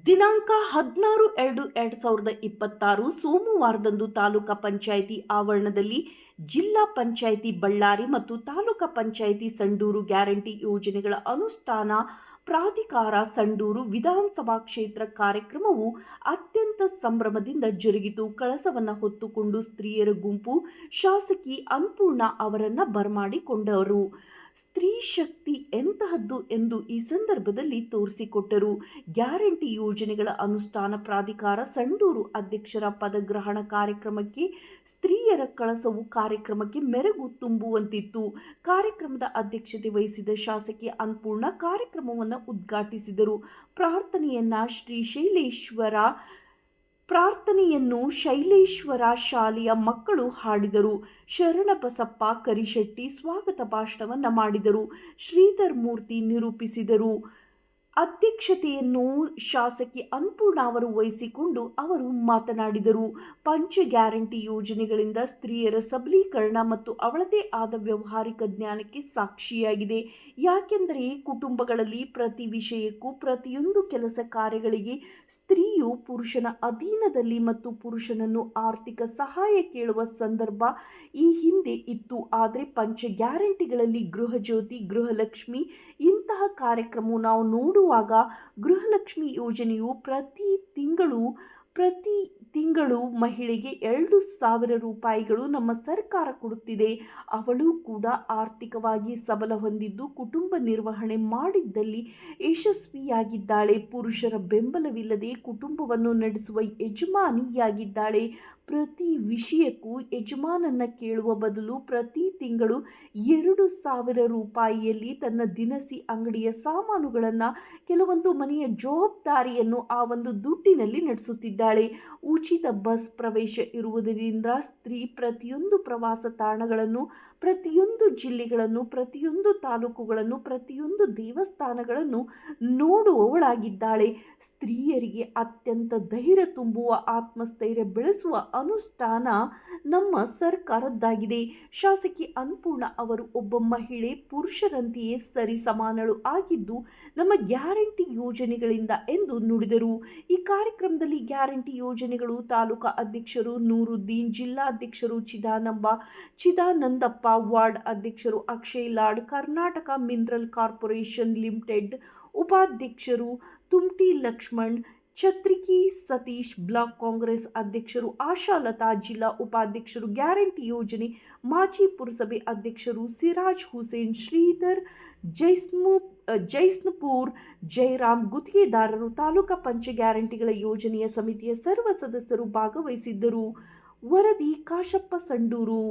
ದಿನಾಂಕ 16/2/2026 ಸೋಮವಾರದಂದು ತಾಲೂಕಾ ಪಂಚಾಯಿತಿ ಆವರಣದಲ್ಲಿ ಜಿಲ್ಲಾ ಪಂಚಾಯಿತಿ ಬಳ್ಳಾರಿ ಮತ್ತು ತಾಲೂಕಾ ಪಂಚಾಯಿತಿ ಸಂಡೂರು ಗ್ಯಾರಂಟಿ ಯೋಜನೆಗಳ ಅನುಷ್ಠಾನ ಪ್ರಾಧಿಕಾರ ಸಂಡೂರು ವಿಧಾನಸಭಾ ಕ್ಷೇತ್ರ ಕಾರ್ಯಕ್ರಮವು ಅತ್ಯಂತ ಸಂಭ್ರಮದಿಂದ ಜರುಗಿತು. ಕಳಸವನ್ನು ಹೊತ್ತುಕೊಂಡು ಸ್ತ್ರೀಯರ ಗುಂಪು ಶಾಸಕಿ ಅನ್ನಪೂರ್ಣ ಅವರನ್ನು ಬರಮಾಡಿಕೊಂಡರು. ಸ್ತ್ರೀ ಶಕ್ತಿ ಎಂತಹದ್ದು ಎಂದು ಈ ಸಂದರ್ಭದಲ್ಲಿ ತೋರಿಸಿಕೊಟ್ಟರು. ಗ್ಯಾರಂಟಿ ಯೋಜನೆಗಳ ಅನುಷ್ಠಾನ ಪ್ರಾಧಿಕಾರ ಸಂಡೂರು ಅಧ್ಯಕ್ಷರ ಪದಗ್ರಹಣ ಕಾರ್ಯಕ್ರಮಕ್ಕೆ ಸ್ತ್ರೀಯರ ಕಳಸವು ಕಾರ್ಯಕ್ರಮಕ್ಕೆ ಮೆರುಗು ತುಂಬುವಂತಿತ್ತು. ಕಾರ್ಯಕ್ರಮದ ಅಧ್ಯಕ್ಷತೆ ವಹಿಸಿದ ಶಾಸಕಿ ಅನ್ನಪೂರ್ಣ ಕಾರ್ಯಕ್ರಮವನ್ನು ಉದ್ಘಾಟಿಸಿದರು. ಪ್ರಾರ್ಥನೆಯನ್ನು ಶೈಲೇಶ್ವರ ಶಾಲೆಯ ಮಕ್ಕಳು ಹಾಡಿದರು. ಶರಣಬಸಪ್ಪ ಕರಿಶೆಟ್ಟಿ ಸ್ವಾಗತ ಭಾಷಣವನ್ನು ಮಾಡಿದರು. ಶ್ರೀಧರ್ ಮೂರ್ತಿ ನಿರೂಪಿಸಿದರು. ಅಧ್ಯಕ್ಷತೆಯನ್ನು ಶಾಸಕಿ ಅನ್ನಪೂರ್ಣ ಅವರು ವಹಿಸಿಕೊಂಡು ಅವರು ಮಾತನಾಡಿದರು. ಪಂಚ ಗ್ಯಾರಂಟಿ ಯೋಜನೆಗಳಿಂದ ಸ್ತ್ರೀಯರ ಸಬಲೀಕರಣ ಮತ್ತು ಅವಳದೇ ಆದ ವ್ಯಾವಹಾರಿಕ ಜ್ಞಾನಕ್ಕೆ ಸಾಕ್ಷಿಯಾಗಿದೆ. ಯಾಕೆಂದರೆ ಕುಟುಂಬಗಳಲ್ಲಿ ಪ್ರತಿ ವಿಷಯಕ್ಕೂ ಪ್ರತಿಯೊಂದು ಕೆಲಸ ಕಾರ್ಯಗಳಿಗೆ ಸ್ತ್ರೀಯು ಪುರುಷನ ಅಧೀನದಲ್ಲಿ ಮತ್ತು ಪುರುಷನನ್ನು ಆರ್ಥಿಕ ಸಹಾಯ ಕೇಳುವ ಸಂದರ್ಭ ಈ ಹಿಂದೆ ಇತ್ತು. ಆದರೆ ಪಂಚ ಗ್ಯಾರಂಟಿಗಳಲ್ಲಿ ಗೃಹಜ್ಯೋತಿ, ಗೃಹಲಕ್ಷ್ಮಿ ಇಂತಹ ಕಾರ್ಯಕ್ರಮವು ನಾವು ನೋಡುವಾಗ ಗೃಹಲಕ್ಷ್ಮಿ ಯೋಜನೆಯು ಪ್ರತಿ ತಿಂಗಳು ಮಹಿಳೆಗೆ 2,000 ರೂಪಾಯಿಗಳು ನಮ್ಮ ಸರ್ಕಾರ ಕೊಡುತ್ತಿದೆ. ಅವಳು ಕೂಡ ಆರ್ಥಿಕವಾಗಿ ಸಬಲ ಹೊಂದಿದ್ದು ಕುಟುಂಬ ನಿರ್ವಹಣೆ ಮಾಡಿದ್ದಲ್ಲಿ ಯಶಸ್ವಿಯಾಗಿದ್ದಾಳೆ. ಪುರುಷರ ಬೆಂಬಲವಿಲ್ಲದೆ ಕುಟುಂಬವನ್ನು ನಡೆಸುವ ಯಜಮಾನಿಯಾಗಿದ್ದಾಳೆ. ಪ್ರತಿ ವಿಷಯಕ್ಕೂ ಯಜಮಾನನ್ನ ಕೇಳುವ ಬದಲು ಪ್ರತಿ ತಿಂಗಳು 2,000 ರೂಪಾಯಿಯಲ್ಲಿ ತನ್ನ ದಿನಸಿ ಅಂಗಡಿಯ ಸಾಮಾನುಗಳನ್ನು, ಕೆಲವೊಂದು ಮನೆಯ ಜವಾಬ್ದಾರಿಯನ್ನು ಆ ಒಂದು ದುಡ್ಡಿನಲ್ಲಿ ನಡೆಸುತ್ತಿದ್ದಾಳೆ. ಉಚಿತ ಬಸ್ ಪ್ರವೇಶ ಇರುವುದರಿಂದ ಸ್ತ್ರೀ ಪ್ರತಿಯೊಂದು ಪ್ರವಾಸ ತಾಣಗಳನ್ನು, ಪ್ರತಿಯೊಂದು ಜಿಲ್ಲೆಗಳನ್ನು, ಪ್ರತಿಯೊಂದು ತಾಲೂಕುಗಳನ್ನು, ಪ್ರತಿಯೊಂದು ದೇವಸ್ಥಾನಗಳನ್ನು ನೋಡುವವಳಾಗಿದ್ದಾಳೆ. ಸ್ತ್ರೀಯರಿಗೆ ಅತ್ಯಂತ ಧೈರ್ಯ ತುಂಬುವ, ಆತ್ಮಸ್ಥೈರ್ಯ ಬೆಳೆಸುವ ಅನುಷ್ಠಾನ ನಮ್ಮ ಸರ್ಕಾರದ್ದಾಗಿದೆ. ಶಾಸಕಿ ಅನ್ನಪೂರ್ಣ ಅವರು ಒಬ್ಬ ಮಹಿಳೆ ಪುರುಷರಂತೆಯೇ ಸರಿ ಸಮಾನಳು ಆಗಿದ್ದು ನಮ್ಮ ಗ್ಯಾರಂಟಿ ಯೋಜನೆಗಳಿಂದ ಎಂದು ನುಡಿದರು. ಈ ಕಾರ್ಯಕ್ರಮದಲ್ಲಿ ಗ್ಯಾರಂಟಿ ಯೋಜನೆಗಳು ತಾಲೂಕಾ ಅಧ್ಯಕ್ಷರು ನೂರುದ್ದೀನ್, ಜಿಲ್ಲಾಧ್ಯಕ್ಷರು ಚಿದಾನಂದಪ್ಪ, ವಾರ್ಡ್ ಅಧ್ಯಕ್ಷರು Akshay Lad, Karnataka mineral corporation limited ಉಪಾಧ್ಯಕ್ಷರು ತುಮಟಿ ಲಕ್ಷ್ಮಣ್, ಛತ್ರಿಕಿ ಸತೀಶ್, ಬ್ಲಾಕ್ ಕಾಂಗ್ರೆಸ್ ಅಧ್ಯಕ್ಷರು ಆಶಾಲತಾ, ಜಿಲ್ಲಾ ಉಪಾಧ್ಯಕ್ಷರು ಗ್ಯಾರಂಟಿ ಯೋಜನೆ ಮಾಜಿ ಪುರಸಭೆ ಅಧ್ಯಕ್ಷರು ಸಿರಾಜ್ ಹುಸೇನ್, ಶ್ರೀಧರ್, ಜೈಸ್ನಪುರ್, ಜಯರಾಮ್, ಗುತ್ತಿಗೆದಾರರು, ತಾಲೂಕಾ ಪಂಚ ಗ್ಯಾರಂಟಿಗಳ ಯೋಜನೆಯ ಸಮಿತಿಯ ಸರ್ವ ಸದಸ್ಯರು ಭಾಗವಹಿಸಿದ್ದರು. ವರದಿ ಕಾಶಪ್ಪ ಸಂಡೂರು.